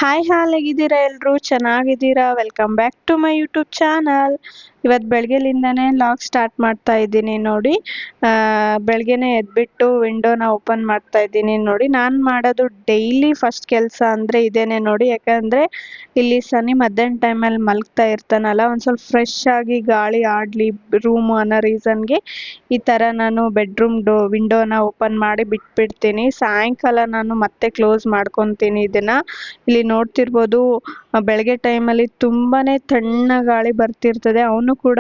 Hi ಹೇಗಿದ್ದೀರಾ ಎಲ್ಲರೂ ಚೆನ್ನಾಗಿದ್ದೀರಾ? Welcome back to my YouTube channel. ಇವತ್ತು ಬೆಳಗ್ಗೆಲಿಂದಾನೇ ಲಾಗ್ ಸ್ಟಾರ್ಟ್ ಮಾಡ್ತಾ ಇದ್ದೀನಿ ನೋಡಿ. ಬೆಳಗ್ಗೆನೇ ಎದ್ಬಿಟ್ಟು ವಿಂಡೋನ ಓಪನ್ ಮಾಡ್ತಾ ಇದ್ದೀನಿ ನೋಡಿ. ನಾನು ಮಾಡೋದು ಡೈಲಿ ಫಸ್ಟ್ ಕೆಲಸ ಅಂದರೆ ಇದೇನೆ ನೋಡಿ. ಯಾಕಂದರೆ ಇಲ್ಲಿ ಸನಿ ಮಧ್ಯಾಹ್ನ ಟೈಮಲ್ಲಿ ಮಲಗ್ತಾ ಇರ್ತಾನಲ್ಲ, ಒಂದು ಸ್ವಲ್ಪ ಫ್ರೆಶ್ ಆಗಿ ಗಾಳಿ ಆಡಲಿ ರೂಮು ಅನ್ನೋ ರೀಸನ್ಗೆ ಈ ಥರ ನಾನು ಬೆಡ್ರೂಮ್ ವಿಂಡೋನ ಓಪನ್ ಮಾಡಿ ಬಿಟ್ಬಿಡ್ತೀನಿ. ಸಾಯಂಕಾಲ ನಾನು ಮತ್ತೆ ಕ್ಲೋಸ್ ಮಾಡ್ಕೊತೀನಿ ಇದನ್ನು. ಇಲ್ಲಿ ನೋಡ್ತಿರ್ಬೋದು ಬೆಳಗ್ಗೆ ಟೈಮಲ್ಲಿ ತುಂಬಾನೇ ತಣ್ಣ ಗಾಳಿ ಬರ್ತಿರ್ತದೆ. ಅವನು ಕೂಡ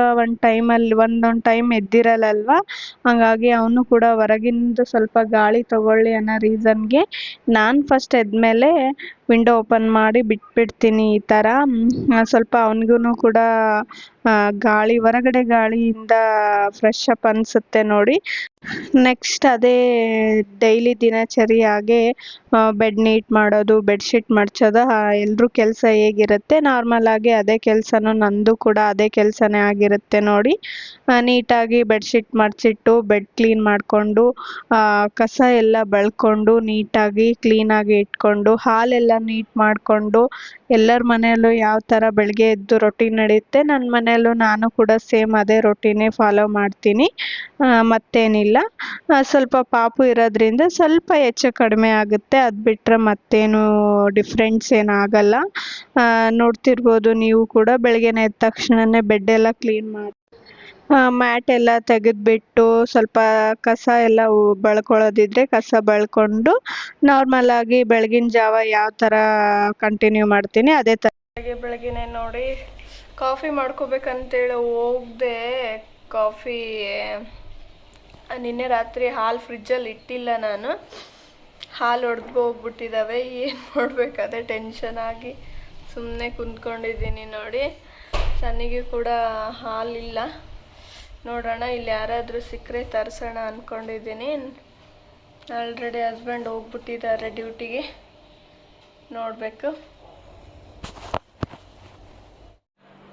ಒಂದೊಂದು ಟೈಮ್ ಎದ್ದಿರಲ್ಲಲ್ವಾ, ಹಂಗಾಗಿ ಅವನು ಕೂಡ ಹೊರಗಿಂದ ಸ್ವಲ್ಪ ಗಾಳಿ ತಗೊಳ್ಳಿ ಅನ್ನೋ ರೀಸನ್ಗೆ ನಾನು ಫಸ್ಟ್ ಎದ್ಮೇಲೆ ವಿಂಡೋ ಓಪನ್ ಮಾಡಿ ಬಿಟ್ಬಿಡ್ತೀನಿ. ಈ ಥರ ಸ್ವಲ್ಪ ಅವನಿಗೂ ಕೂಡ ಗಾಳಿ ಹೊರಗಡೆ ಗಾಳಿಯಿಂದ ಫ್ರೆಶ್ ಅಪ್ ಅನಿಸುತ್ತೆ ನೋಡಿ. ನೆಕ್ಸ್ಟ್ ಅದೇ ಡೈಲಿ ದಿನಚರಿ ಹಾಗೆ ಬೆಡ್ ನೀಟ್ ಮಾಡೋದು, ಬೆಡ್ಶೀಟ್ ಮಡ್ಚೋದು, ಎಲ್ಲರೂ ಕೆಲಸ ಹೇಗಿರುತ್ತೆ ನಾರ್ಮಲ್ ಆಗಿ ಅದೇ ಕೆಲಸನೂ ನಂದು ಕೂಡ ಅದೇ ಕೆಲಸನೇ ಆಗಿರುತ್ತೆ ನೋಡಿ. ನೀಟಾಗಿ ಬೆಡ್ಶೀಟ್ ಮಡ್ಚಿಟ್ಟು ಬೆಡ್ ಕ್ಲೀನ್ ಮಾಡಿಕೊಂಡು ಕಸ ಎಲ್ಲ ಬಳ್ಕೊಂಡು ನೀಟಾಗಿ ಕ್ಲೀನಾಗಿ ಇಟ್ಕೊಂಡು ಹಾಲೆಲ್ಲ ನೀಟ್ ಮಾಡಿಕೊಂಡು, ಎಲ್ಲರ ಮನೆಯಲ್ಲೂ ಯಾವ ಥರ ಬೆಳಗ್ಗೆ ಎದ್ದು ರೊಟೀನ್ ನಡೆಯುತ್ತೆ ನನ್ನ ಮನೆಯಲ್ಲೂ ನಾನು ಕೂಡ ಸೇಮ್ ಅದೇ ರೊಟೀನೇ ಫಾಲೋ ಮಾಡ್ತೀನಿ. ಮತ್ತೇನಿಲ್ಲ, ಸ್ವಲ್ಪ ಪಾಪು ಇರೋದ್ರಿಂದ ಸ್ವಲ್ಪ ಹೆಚ್ಚು ಕಡಿಮೆ ಆಗುತ್ತೆ. ಅದು ಬಿಟ್ಟರೆ ಮತ್ತೇನು ಡಿಫ್ರೆನ್ಸ್ ಏನಾಗಲ್ಲ. ನೋಡ್ತಿರ್ಬೋದು ನೀವು ಕೂಡ ಬೆಳಗ್ಗೆನೇ ಎದ್ದ ತಕ್ಷಣನೇ ಬೆಡ್ಡೆಲ್ಲ ಕ್ಲೀನ್ ಮಾಡಿ ಮ್ಯಾಟ್ ಎಲ್ಲ ತೆಗೆದ್ಬಿಟ್ಟು ಸ್ವಲ್ಪ ಕಸ ಎಲ್ಲ ಬಳ್ಕೊಳ್ಳೋದಿದ್ರೆ ಕಸ ಬಳ್ಕೊಂಡು ನಾರ್ಮಲ್ ಆಗಿ ಬೆಳಗಿನ ಜಾವ ಯಾವ ಥರ ಕಂಟಿನ್ಯೂ ಮಾಡ್ತೀನಿ ಅದೇ ಥರ ಬೆಳಗ್ಗೆನೇ ನೋಡಿ ಕಾಫಿ ಮಾಡ್ಕೋಬೇಕಂತೇಳಿ ಹೋಗ್ದೆ. ಕಾಫಿ ನಿನ್ನೆ ರಾತ್ರಿ ಹಾಲು ಫ್ರಿಜ್ಜಲ್ಲಿ ಇಟ್ಟಿಲ್ಲ ನಾನು. ಹಾಲು ಹೋಗ್ಬಿಟ್ಟಿದ್ದಾವೆ. ಏನು ಮಾಡಬೇಕಾದ್ರೆ ಟೆನ್ಷನ್ ಆಗಿ ಸುಮ್ಮನೆ ಕುಂತ್ಕೊಂಡಿದ್ದೀನಿ ನೋಡಿ. ಸನ್ನಿಗೆ ಕೂಡ ಹಾಲಿಲ್ಲ. ನೋಡೋಣ ಇಲ್ಲಿ ಯಾರಾದರೂ ಸಿಕ್ಕರೆ ತರಿಸೋಣ ಅಂದ್ಕೊಂಡಿದ್ದೀನಿ. ಆಲ್ರೆಡಿ ಹಸ್ಬೆಂಡ್ ಹೋಗ್ಬಿಟ್ಟಿದ್ದಾರೆ ಡ್ಯೂಟಿಗೆ, ನೋಡಬೇಕು.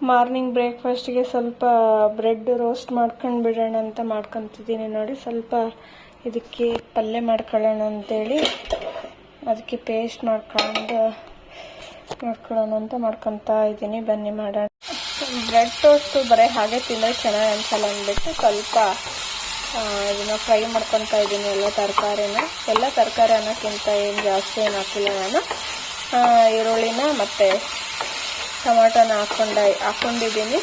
ಮಾರ್ನಿಂಗ್ ಬ್ರೇಕ್ಫಾಸ್ಟ್ಗೆ ಸ್ವಲ್ಪ ಬ್ರೆಡ್ ರೋಸ್ಟ್ ಮಾಡ್ಕೊಂಡು ಬಿಡೋಣ ಅಂತ ಮಾಡ್ಕೊತಿದ್ದೀನಿ ನೋಡಿ. ಸ್ವಲ್ಪ ಇದಕ್ಕೆ ಪಲ್ಯ ಮಾಡ್ಕೊಳ್ಳೋಣ ಅಂತೇಳಿ ಅದಕ್ಕೆ ಪೇಸ್ಟ್ ಮಾಡ್ಕೊಳ್ಳೋಣ ಅಂತ ಮಾಡ್ಕೊತಾ ಇದ್ದೀನಿ. ಬನ್ನಿ ಮಾಡೋಣ. ಬ್ರೆಡ್ ಟೋಸ್ಟು ಬರೀ ಹಾಗೆ ತಿಂದರೆ ಚೆನ್ನಾಗಿ ಅನ್ಸಲ್ಲ ಅಂದ್ಬಿಟ್ಟು ಸ್ವಲ್ಪ ಇದನ್ನು ಫ್ರೈ ಮಾಡ್ಕೊತಾ ಇದ್ದೀನಿ ಎಲ್ಲ ತರಕಾರಿ ಅನ್ನೋಕ್ಕಿಂತ ಏನು ಜಾಸ್ತಿ ಏನು ಹಾಕಿಲ್ಲ ನಾನು. ಈರುಳ್ಳಿನ ಮತ್ತು ಟೊಮಾಟೋನ ಹಾಕ್ಕೊಂಡಿದ್ದೀನಿ.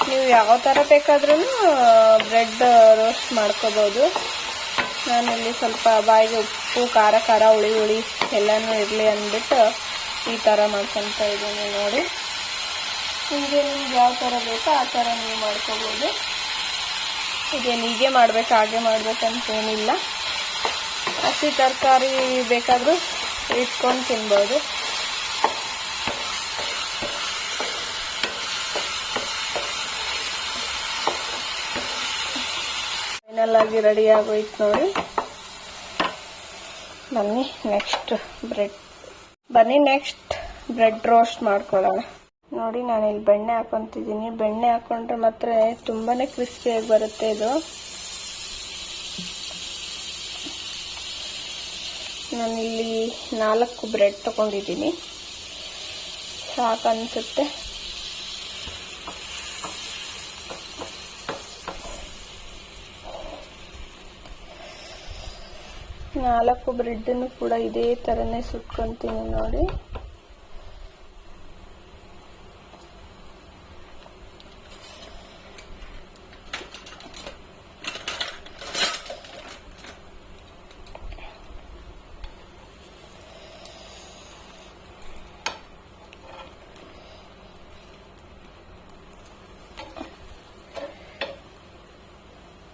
ನೀವು ಯಾವ ಥರ ಬೇಕಾದ್ರೂ ಬ್ರೆಡ್ ರೋಸ್ಟ್ ಮಾಡ್ಕೋಬೋದು. ನಾನಿಲ್ಲಿ ಸ್ವಲ್ಪ ಬಾಯಿಗೆ ಉಪ್ಪು ಖಾರ ಹುಳಿ ಎಲ್ಲನೂ ಇರಲಿ ಅಂದ್ಬಿಟ್ಟು ಈ ಥರ ಮಾಡ್ಕೊತಾ ಇದ್ದೀನಿ ನೋಡಿ. ನಿಮಗೆ ಯಾವ ಥರ ಬೇಕೋ ಆ ಥರ ನೀವು ಮಾಡ್ಕೋಬೋದು. ಇದೇನು ಹೀಗೆ ಮಾಡಬೇಕು ಹಾಗೆ ಮಾಡಬೇಕಂತೇನಿಲ್ಲ. ಹಸಿ ತರಕಾರಿ ಬೇಕಾದರೂ ಇಟ್ಕೊಂಡು ತಿನ್ಬೋದು. ಫೈನಲ್ ಆಗಿ ರೆಡಿ ಆಗೋಯ್ತು ನೋಡಿ. ಬನ್ನಿ ನೆಕ್ಸ್ಟ್ ಬ್ರೆಡ್ ರೋಸ್ಟ್ ಮಾಡ್ಕೊಳ್ಳೋಣ ನೋಡಿ. ನಾನಿಲ್ಲಿ ಬೆಣ್ಣೆ ಹಾಕೊತಿದ್ದೀನಿ. ಬೆಣ್ಣೆ ಹಾಕೊಂಡ್ರೆ ಮಾತ್ರ ತುಂಬಾ ಕ್ರಿಸ್ಪಿಯಾಗಿ ಬರುತ್ತೆ ಇದು. ನಾನಿಲ್ಲಿ 4 ಬ್ರೆಡ್ ತಗೊಂಡಿದ್ದೀನಿ, ಸಾಕು ಅನಿಸುತ್ತೆ. ನಾಲ್ಕು ಬ್ರೆಡ್ಡನ್ನು ಕೂಡ ಇದೇ ಥರನೇ ಸುಟ್ಕೊತೀನಿ ನೋಡಿ.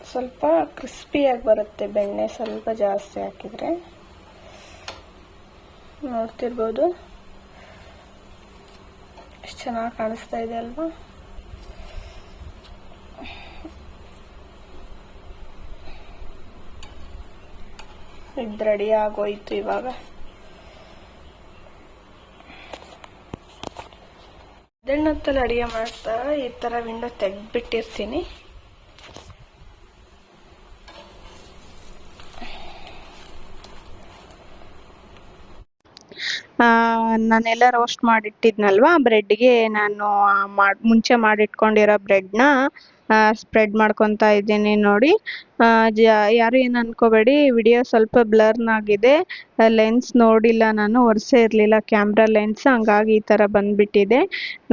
ಸ್ವಲ್ಪ ಕ್ರಿಸ್ಪಿಯಾಗಿ ಬರುತ್ತೆ ಬೆಣ್ಣೆ ಸ್ವಲ್ಪ ಜಾಸ್ತಿ ಹಾಕಿದರೆ. ನೋಡ್ತಿರ್ಬೋದು ಎಷ್ಟು ಚೆನ್ನಾಗಿ ಕಾಣಿಸ್ತಾ ಇದೆ ಅಲ್ವಾ. ಇದು ರೆಡಿ ಆಗೋಯ್ತು. ಇವಾಗ ಮಧ್ಯಾಹ್ನದಲ್ಲಿ ಅಡುಗೆ ಮಾಡ್ತಾ ಈ ಥರ ವಿಂಡೋ ತೆಗೆದ್ಬಿಟ್ಟಿರ್ತೀನಿ. ನಾನೆಲ್ಲ ರೋಸ್ಟ್ ಮಾಡಿಟ್ಟಿದ್ನಲ್ವ ಬ್ರೆಡ್ಗೆ ನಾನು ಮುಂಚೆ ಮಾಡಿಟ್ಕೊಂಡಿರೋ ಬ್ರೆಡ್ನ ಸ್ಪ್ರೆಡ್ ಮಾಡ್ಕೊತಾ ಇದ್ದೀನಿ ನೋಡಿ. ಯಾರು ಏನು ಅನ್ಕೋಬೇಡಿ, ವಿಡಿಯೋ ಸ್ವಲ್ಪ ಬ್ಲರ್ನಾಗಿದೆ, ಲೆನ್ಸ್ ನೋಡಿಲ್ಲ ನಾನು, ಒರೆಸೇ ಇರಲಿಲ್ಲ ಕ್ಯಾಮ್ರಾ ಲೆನ್ಸ್, ಹಂಗಾಗಿ ಈ ಥರ ಬಂದುಬಿಟ್ಟಿದೆ.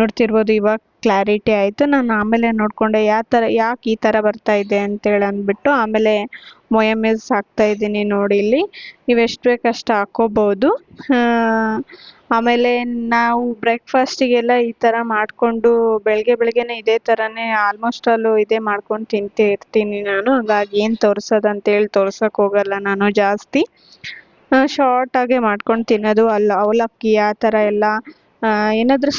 ನೋಡ್ತಿರ್ಬೋದು ಇವಾಗ ಕ್ಲಾರಿಟಿ ಆಯಿತು. ನಾನು ಆಮೇಲೆ ನೋಡಿಕೊಂಡೆ ಯಾಕೆ ಈ ಥರ ಬರ್ತಾ ಇದೆ ಅಂತೇಳಿ ಅಂದ್ಬಿಟ್ಟು ಆಮೇಲೆ ಮೊಯಮೇಸ್ ಹಾಕ್ತಾ ಇದ್ದೀನಿ ನೋಡಿ. ಇಲ್ಲಿ ನೀವು ಎಷ್ಟು ಬೇಕು ಅಷ್ಟು ಹಾಕ್ಕೋಬೋದು. ಆಮೇಲೆ ನಾವು ಬ್ರೇಕ್ಫಾಸ್ಟಿಗೆಲ್ಲ ಈ ಥರ ಮಾಡಿಕೊಂಡು ಬೆಳಗ್ಗೆನೇ ಇದೇ ಥರನೇ ಆಲ್ಮೋಸ್ಟ್ ಆಲು ಇದೇ ಮಾಡ್ಕೊಂಡು ತಿಂತೀನಿ ನಾನು. ಹಾಗಾಗಿ ಏನು ತೋರಿಸೋದಂತೇಳಿ ತೋರ್ಸೋಕೆ ಹೋಗಲ್ಲ ನಾನು ಜಾಸ್ತಿ. ಶಾರ್ಟಾಗೆ ಮಾಡ್ಕೊಂಡು ತಿನ್ನೋದು. ಅವಲಕ್ಕಿ ಆ ಥರ ಎಲ್ಲ ಏನಾದರೂ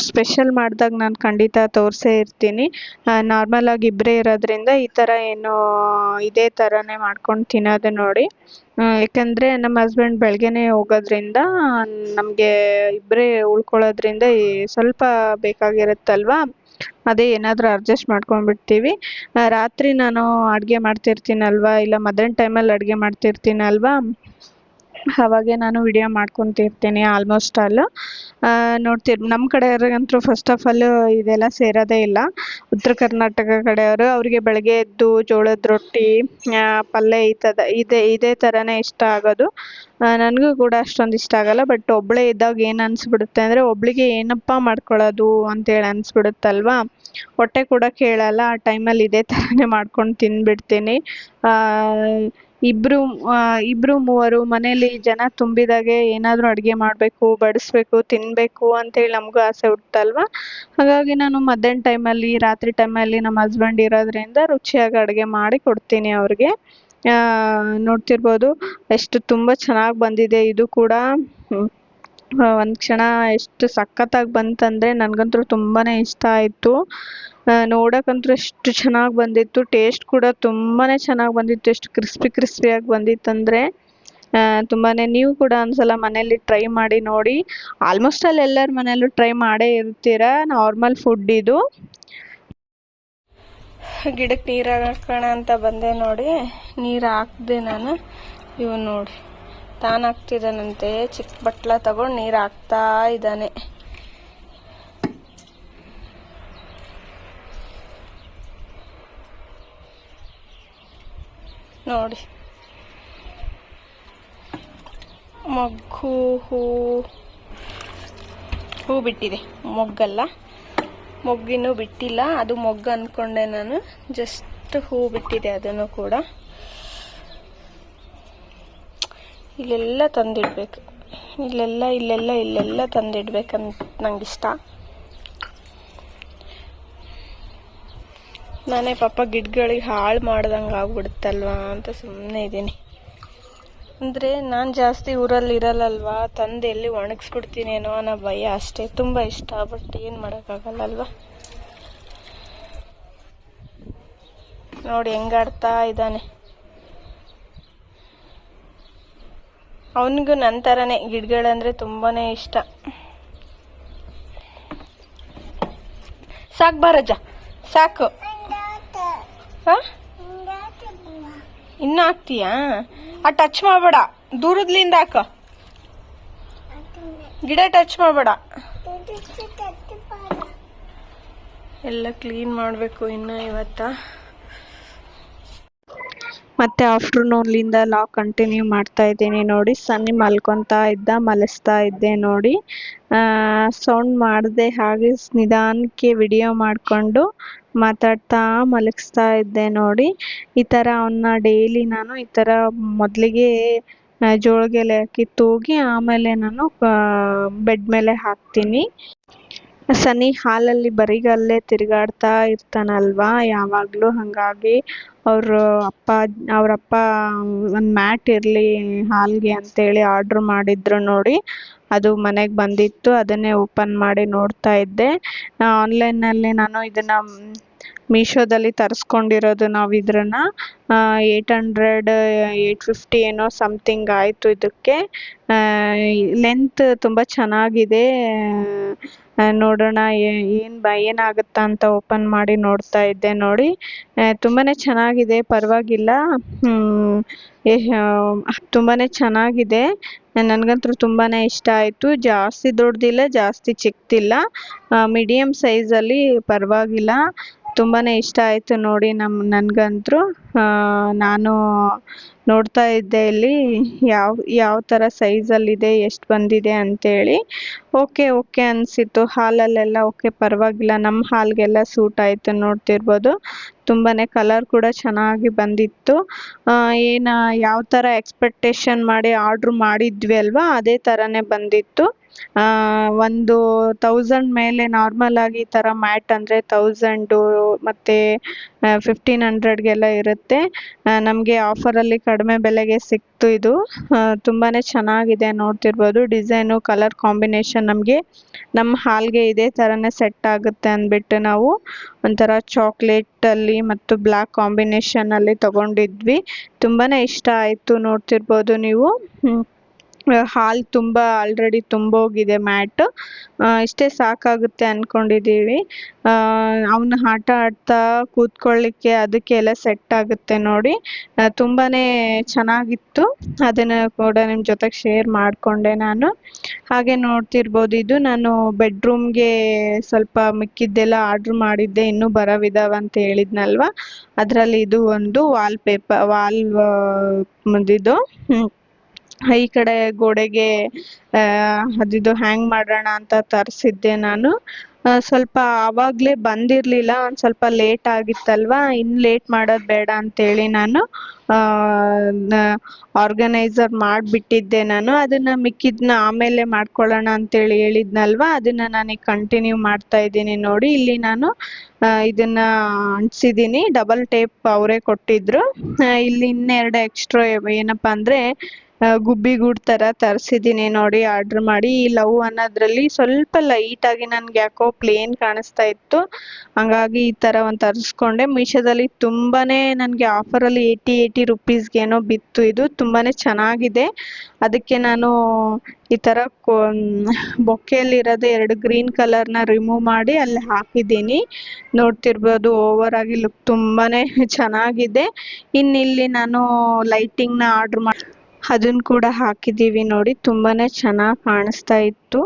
ಸ್ಪೆಷಲ್ ಮಾಡಿದಾಗ ನಾನು ಖಂಡಿತ ತೋರಿಸೇ ಇರ್ತೀನಿ. ನಾರ್ಮಲಾಗಿ ಇಬ್ಬರೇ ಇರೋದ್ರಿಂದ ಈ ಥರ ಏನು ಇದೇ ಥರನೇ ಮಾಡ್ಕೊಂಡು ತಿನ್ನೋದು ನೋಡಿ. ಯಾಕಂದರೆ ನಮ್ಮ ಹಸ್ಬೆಂಡ್ ಬೆಳಗ್ಗೆನೇ ಹೋಗೋದ್ರಿಂದ ನಮಗೆ ಇಬ್ಬರೇ ಉಳ್ಕೊಳ್ಳೋದ್ರಿಂದ ಸ್ವಲ್ಪ ಬೇಕಾಗಿರುತ್ತಲ್ವ, ಅದೇ ಏನಾದರೂ ಅಡ್ಜಸ್ಟ್ ಮಾಡ್ಕೊಂಡ್ಬಿಡ್ತೀವಿ. ರಾತ್ರಿ ನಾನು ಅಡುಗೆ ಮಾಡ್ತಿರ್ತೀನಲ್ವ, ಇಲ್ಲ ಮಧ್ಯಾಹ್ನ ಟೈಮಲ್ಲಿ ಅಡುಗೆ ಮಾಡ್ತಿರ್ತೀನಲ್ವ, ಅವಾಗೆ ನಾನು ವಿಡಿಯೋ ಮಾಡ್ಕೊತಿರ್ತೀನಿ ಆಲ್ಮೋಸ್ಟ್ ಆಲ್. ನಮ್ಮ ಕಡೆಯವ್ರಿಗಂತೂ ಫಸ್ಟ್ ಆಫ್ ಆಲ್ ಇದೆಲ್ಲ ಸೇರೋದೇ ಇಲ್ಲ. ಉತ್ತರ ಕರ್ನಾಟಕ ಕಡೆಯವರು, ಅವರಿಗೆ ಬೆಳಗ್ಗೆ ಎದ್ದು ಜೋಳದ ರೊಟ್ಟಿ, ಪಲ್ಯ ಇದೇ ಥರನೇ ಇಷ್ಟ ಆಗೋದು. ನನಗೂ ಕೂಡ ಅಷ್ಟೊಂದು ಇಷ್ಟ ಆಗಲ್ಲ. ಬಟ್ ಒಬ್ಬಳೇ ಇದ್ದಾಗ ಏನು ಅನಿಸ್ಬಿಡುತ್ತೆ ಅಂದರೆ, ಒಬ್ಳಿಗೆ ಏನಪ್ಪ ಮಾಡ್ಕೊಳ್ಳೋದು ಅಂತೇಳಿ ಅನಿಸ್ಬಿಡುತ್ತಲ್ವ, ಹೊಟ್ಟೆ ಕೂಡ ಕೇಳಲ್ಲ. ಆ ಟೈಮಲ್ಲಿ ಇದೇ ಥರನೇ ಮಾಡ್ಕೊಂಡು ತಿಂದ್ಬಿಡ್ತೀನಿ. ಇಬ್ಬರು ಮೂವರು ಮನೇಲಿ ಜನ ತುಂಬಿದಾಗೆ ಏನಾದರೂ ಅಡುಗೆ ಮಾಡಬೇಕು, ಬಡಿಸ್ಬೇಕು, ತಿನ್ನಬೇಕು ಅಂತೇಳಿ ನಮಗೂ ಆಸೆ ಹುಟ್ಟುತ್ತಲ್ವ. ಹಾಗಾಗಿ ನಾನು ಮಧ್ಯಾಹ್ನ ಟೈಮಲ್ಲಿ, ರಾತ್ರಿ ಟೈಮಲ್ಲಿ ನಮ್ಮ ಹಸ್ಬೆಂಡ್ ಇರೋದ್ರಿಂದ ರುಚಿಯಾಗಿ ಅಡುಗೆ ಮಾಡಿ ಕೊಡ್ತೀನಿ ಅವ್ರಿಗೆ. ನೋಡ್ತಿರ್ಬೋದು ಎಷ್ಟು ತುಂಬ ಚೆನ್ನಾಗಿ ಬಂದಿದೆ ಇದು ಕೂಡ. ಒಂದು ಕ್ಷಣ ಎಷ್ಟು ಸಖತ್ತಾಗಿ ಬಂತಂದರೆ ನನಗಂತೂ ತುಂಬಾ ಇಷ್ಟ ಆಯಿತು. ನೋಡೋಕ್ಕಂತೂ ಎಷ್ಟು ಚೆನ್ನಾಗಿ ಬಂದಿತ್ತು, ಟೇಸ್ಟ್ ಕೂಡ ತುಂಬಾ ಚೆನ್ನಾಗಿ ಬಂದಿತ್ತು. ಎಷ್ಟು ಕ್ರಿಸ್ಪಿಯಾಗಿ ಬಂದಿತ್ತಂದರೆ ತುಂಬಾ. ನೀವು ಕೂಡ ಒಂದ್ಸಲ ಮನೇಲಿ ಟ್ರೈ ಮಾಡಿ ನೋಡಿ. ಆಲ್ಮೋಸ್ಟ್ ಆಲ್ ಎಲ್ಲರ ಮನೆಯಲ್ಲೂ ಟ್ರೈ ಮಾಡೇ ಇರ್ತೀರ, ನಾರ್ಮಲ್ ಫುಡ್ ಇದು. ಗಿಡಕ್ಕೆ ನೀರು ಹಾಕೋಣ ಅಂತ ಬಂದೆ ನೋಡಿ. ನೀರು ಹಾಕ್ದೆ ನಾನು. ಇವು ನೋಡಿ ತಾನು ಹಾಕ್ತಿದ್ದಾನಂತೆ, ಚಿಕ್ಕ ಬಟ್ಲ ತಗೊಂಡು ನೀರು ಹಾಕ್ತಾ ಇದ್ದಾನೆ. ನೋಡಿ ಮೊಗ್ಗು ಹೂ ಬಿಟ್ಟಿದೆ, ಮೊಗ್ಗಲ್ಲ, ಮೊಗ್ಗಿನೂ ಬಿಟ್ಟಿಲ್ಲ, ಅದು ಮೊಗ್ಗು ಅಂದ್ಕೊಂಡೆ ನಾನು. ಜಸ್ಟ್ ಹೂ ಬಿಟ್ಟಿದೆ ಅದನ್ನು ಕೂಡ. ಇಲ್ಲೆಲ್ಲ ತಂದಿಡ್ಬೇಕು, ಇಲ್ಲೆಲ್ಲ ತಂದಿಡ್ಬೇಕಂತ ನಂಗಿಷ್ಟ. ನಾನೇ ಪಾಪ ಗಿಡಗಳಿಗೆ ಹಾಳು ಮಾಡ್ದಂಗೆ ಆಗ್ಬಿಡುತ್ತಲ್ವಾ ಅಂತ ಸುಮ್ಮನೆ ಇದ್ದೀನಿ. ಅಂದರೆ ನಾನು ಜಾಸ್ತಿ ಊರಲ್ಲಿ ಇರಲ್ಲಲ್ವಾ, ತಂದು ಎಲ್ಲಿ ಒಣಗಿಸ್ಬಿಡ್ತೀನೇನೋ ಅನ್ನೋ ಭಯ ಅಷ್ಟೇ. ತುಂಬ ಇಷ್ಟ, ಬಟ್ ಏನು ಮಾಡೋಕ್ಕಾಗಲ್ಲಲ್ವ. ನೋಡಿ ಹೆಂಗಾಡ್ತಾ ಇದ್ದಾನೆ. ಅವನಿಗೂ ನನ್ನ ಥರನೇ ಗಿಡಗಳಂದರೆ ತುಂಬಾ ಇಷ್ಟ. ಸಾಕು ಬಾರಜ್ಜ, ಸಾಕು. ಹಾಂ, ಇನ್ನೂ ಹಾಕ್ತೀಯಾ? ಟಚ್ ಮಾಡಬೇಡ, ದೂರದ್ಲಿಂದ ಹಾಕ. ಗಿಡ ಟಚ್ ಮಾಡಬೇಡ. ಎಲ್ಲ ಕ್ಲೀನ್ ಮಾಡಬೇಕು ಇನ್ನು ಇವತ್ತ. ಮತ್ತೆ ಆಫ್ಟರ್ನೂನ್ಲಿಂದ ಲಾಗ್ ಕಂಟಿನ್ಯೂ ಮಾಡ್ತಾ ಇದ್ದೀನಿ ನೋಡಿ. ಸನ್ನಿ ಮಲಸ್ತಾ ಇದ್ದೆ ನೋಡಿ. ಸೌಂಡ್ ಮಾಡದೆ ಹಾಗೆ ನಿಧಾನಕ್ಕೆ ವಿಡಿಯೋ ಮಾಡಿಕೊಂಡು ಮಾತಾಡ್ತಾ ಮಲಗಿಸ್ತಾ ಇದ್ದೆ ನೋಡಿ. ಈ ಥರ ಅವನ್ನ ಡೈಲಿ ನಾನು ಈ ಥರ ಮೊದಲಿಗೆ ಜೋಳಗೆಲೆ ಹಾಕಿ ತೂಗಿ ಆಮೇಲೆ ನಾನು ಬೆಡ್ ಮೇಲೆ ಹಾಕ್ತೀನಿ. ಸನ್ನಿ ಹಾಲಲ್ಲಿ ಬರಿಗಲ್ಲೇ ತಿರುಗಾಡ್ತಾ ಇರ್ತಾನಲ್ವಾ ಯಾವಾಗಲೂ, ಹಾಗಾಗಿ ಅವ್ರ ಅಪ್ಪ ಒಂದು ಮ್ಯಾಟ್ ಇರಲಿ ಹಾಲಿಗೆ ಅಂತೇಳಿ ಆರ್ಡ್ರ್ ಮಾಡಿದ್ರು ನೋಡಿ. ಅದು ಮನೆಗೆ ಬಂದಿತ್ತು, ಅದನ್ನೇ ಓಪನ್ ಮಾಡಿ ನೋಡ್ತಾ ಇದ್ದೆ. ಆನ್ಲೈನಲ್ಲಿ ನಾನು ಇದನ್ನು ಮೀಶೋದಲ್ಲಿ ತರಿಸ್ಕೊಂಡಿರೋದು ನಾವು ಇದನ್ನ. 800 850 ಏನೋ ಸಮಥಿಂಗ್ ಆಯಿತು ಇದಕ್ಕೆ. ಲೆಂತ್ ತುಂಬ ಚೆನ್ನಾಗಿದೆ. ನೋಡೋಣ ಏನಾಗುತ್ತಾ ಅಂತ ಓಪನ್ ಮಾಡಿ ನೋಡ್ತಾ ಇದ್ದೆ ನೋಡಿ. ತುಂಬಾನೇ ಚೆನ್ನಾಗಿದೆ, ಪರವಾಗಿಲ್ಲ. ತುಂಬಾನೇ ಚೆನ್ನಾಗಿದೆ. ನನಗಂತೂ ತುಂಬಾನೇ ಇಷ್ಟ ಆಯಿತು. ಜಾಸ್ತಿ ದೊಡ್ಡದಿಲ್ಲ, ಜಾಸ್ತಿ ಚಿಕ್ಕದಿಲ್ಲ, ಮೀಡಿಯಮ್ ಸೈಜಲ್ಲಿ, ಪರವಾಗಿಲ್ಲ. ತುಂಬಾನೇ ಇಷ್ಟ ಆಯಿತು ನೋಡಿ ನನಗಂತೂ. ನಾನು ನೋಡ್ತಾ ಇದ್ದೆ ಇಲ್ಲಿ ಯಾವ ಥರ ಸೈಜಲ್ಲಿದೆ, ಎಷ್ಟು ಬಂದಿದೆ ಅಂತೇಳಿ. ಓಕೆ ಓಕೆ ಅನಿಸಿತ್ತು. ಹಾಲಲ್ಲೆಲ್ಲ ಓಕೆ, ಪರವಾಗಿಲ್ಲ, ನಮ್ಮ ಹಾಲಿಗೆಲ್ಲ ಸೂಟ್ ಆಯಿತು. ನೋಡ್ತಿರ್ಬೋದು, ತುಂಬಾನೇ ಕಲರ್ ಕೂಡ ಚೆನ್ನಾಗಿ ಬಂದಿತ್ತು. ಯಾವ ಥರ ಎಕ್ಸ್ಪೆಕ್ಟೇಷನ್ ಮಾಡಿ ಆರ್ಡ್ರ್ ಮಾಡಿದ್ವಿ ಅಲ್ವಾ, ಅದೇ ಥರನೇ ಬಂದಿತ್ತು. ಒಂದು 1000 ಮೇಲೆ ನಾರ್ಮಲ್ ಆಗಿ ಈ ಥರ ಮ್ಯಾಟ್ ಅಂದರೆ 1000 ಮತ್ತು 1500ಗೆಲ್ಲ ಇರುತ್ತೆ. ನಮಗೆ ಆಫರಲ್ಲಿ ಕಡಿಮೆ ಬೆಲೆಗೆ ಸಿಕ್ತು ಇದು. ತುಂಬಾ ಚೆನ್ನಾಗಿದೆ. ನೋಡ್ತಿರ್ಬೋದು, ಡಿಸೈನು, ಕಲರ್ ಕಾಂಬಿನೇಷನ್ ನಮಗೆ ನಮ್ಮ ಹಾಲ್ಗೆ ಇದೇ ಥರನೇ ಸೆಟ್ ಆಗುತ್ತೆ ಅಂದ್ಬಿಟ್ಟು ನಾವು ಒಂಥರ ಚಾಕ್ಲೇಟಲ್ಲಿ ಮತ್ತು ಬ್ಲ್ಯಾಕ್ ಕಾಂಬಿನೇಷನಲ್ಲಿ ತೊಗೊಂಡಿದ್ವಿ. ತುಂಬಾ ಇಷ್ಟ ಆಯಿತು. ನೋಡ್ತಿರ್ಬೋದು ನೀವು, ಹಾಲು ತುಂಬ ಆಲ್ರೆಡಿ ತುಂಬೋಗಿದೆ ಮ್ಯಾಟ್. ಇಷ್ಟೇ ಸಾಕಾಗುತ್ತೆ ಅಂದ್ಕೊಂಡಿದ್ದೀವಿ. ಅವನು ಆಟ ಆಡ್ತಾ ಕೂತ್ಕೊಳ್ಳಿಕ್ಕೆ ಅದಕ್ಕೆಲ್ಲ ಸೆಟ್ ಆಗುತ್ತೆ ನೋಡಿ. ತುಂಬಾ ಚೆನ್ನಾಗಿತ್ತು. ಅದನ್ನು ಕೂಡ ನಿಮ್ಮ ಜೊತೆಗೆ ಶೇರ್ ಮಾಡಿಕೊಂಡೆ ನಾನು. ಹಾಗೆ ನೋಡ್ತಿರ್ಬೋದು, ಇದು ನಾನು ಬೆಡ್ರೂಮ್ಗೆ ಸ್ವಲ್ಪ ಮಿಕ್ಕಿದ್ದೆಲ್ಲ ಆರ್ಡ್ರ್ ಮಾಡಿದ್ದೆ, ಇನ್ನೂ ಬರೋವಿದಾವೆ ಅಂತ ಹೇಳಿದ್ನಲ್ವ, ಅದರಲ್ಲಿ ಇದು ಒಂದು ಇದು ಈ ಕಡೆ ಗೋಡೆಗೆ ಅದಿದು ಹ್ಯಾಂಗ್ ಮಾಡೋಣ ಅಂತ ತರಿಸಿದ್ದೆ ನಾನು. ಸ್ವಲ್ಪ ಆವಾಗಲೇ ಬಂದಿರಲಿಲ್ಲ, ಒಂದು ಸ್ವಲ್ಪ ಲೇಟ್ ಆಗಿತ್ತಲ್ವ, ಇನ್ನು ಲೇಟ್ ಮಾಡೋದು ಬೇಡ ಅಂತೇಳಿ ನಾನು ಆರ್ಗನೈಸರ್ ಮಾಡಿಬಿಟ್ಟಿದ್ದೆ. ನಾನು ಅದನ್ನು ಮಿಕ್ಕಿದ್ದನ್ನ ಆಮೇಲೆ ಮಾಡ್ಕೊಳ್ಳೋಣ ಅಂತೇಳಿ ಹೇಳಿದ್ನಲ್ವ, ಅದನ್ನು ನಾನೀಗ ಕಂಟಿನ್ಯೂ ಮಾಡ್ತಾ ಇದ್ದೀನಿ ನೋಡಿ. ಇಲ್ಲಿ ನಾನು ಇದನ್ನು ಅಂಟಿಸಿದ್ದೀನಿ, ಡಬಲ್ ಟೇಪ್ ಅವರೇ ಕೊಟ್ಟಿದ್ರು. ಇಲ್ಲಿ ಇನ್ನೆರಡು ಎಕ್ಸ್ಟ್ರಾ ಏನಪ್ಪ ಅಂದರೆ ಗುಬ್ಬಿ ಗೂಡು ಥರ ತರಿಸಿದ್ದೀನಿ ನೋಡಿ, ಆರ್ಡ್ರ್ ಮಾಡಿ. ಈ ಲವ್ ಅನ್ನೋದ್ರಲ್ಲಿ ಸ್ವಲ್ಪ ಲೈಟಾಗಿ ನನಗೆ ಯಾಕೋ ಪ್ಲೇನ್ ಕಾಣಿಸ್ತಾ ಇತ್ತು, ಹಂಗಾಗಿ ಈ ಥರ ಒಂದು ತರಿಸ್ಕೊಂಡೆ. ಮೀಶೋದಲ್ಲಿ ತುಂಬಾ ನನಗೆ ಆಫರಲ್ಲಿ 80 ರುಪೀಸ್ಗೇನೋ ಬಿತ್ತು. ಇದು ತುಂಬಾ ಚೆನ್ನಾಗಿದೆ. ಅದಕ್ಕೆ ನಾನು ಈ ಥರ ಬೊಕ್ಕೆಯಲ್ಲಿರೋದು 2 ಗ್ರೀನ್ ಕಲರ್ನ ರಿಮೂವ್ ಮಾಡಿ ಅಲ್ಲಿ ಹಾಕಿದ್ದೀನಿ. ನೋಡ್ತಿರ್ಬೋದು, ಓವರ್ ಆಗಿ ಲುಕ್ ತುಂಬಾ ಚೆನ್ನಾಗಿದೆ. ಇನ್ನಿಲ್ಲಿ ನಾನು ಲೈಟಿಂಗ್ನ ಆರ್ಡ್ರ್ ಮಾಡಿ ಅದನ್ನು ಕೂಡ ಹಾಕಿದ್ದೀವಿ ನೋಡಿ. ತುಂಬಾ ಚೆನ್ನಾಗಿ ಕಾಣಿಸ್ತಾ ಇತ್ತು.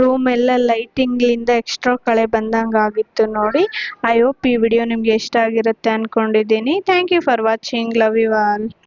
ರೂಮ್ ಎಲ್ಲ ಲೈಟಿಂಗ್ಲಿಂದ ಎಕ್ಸ್ಟ್ರಾ ಕಳೆ ಬಂದಂಗೆ ಆಗಿತ್ತು ನೋಡಿ. ಐ ಹೋಪ್ ಈ ವಿಡಿಯೋ ನಿಮಗೆ ಇಷ್ಟ ಆಗಿರುತ್ತೆ ಅಂದ್ಕೊಂಡಿದ್ದೀನಿ. Thank you for watching. Love you all.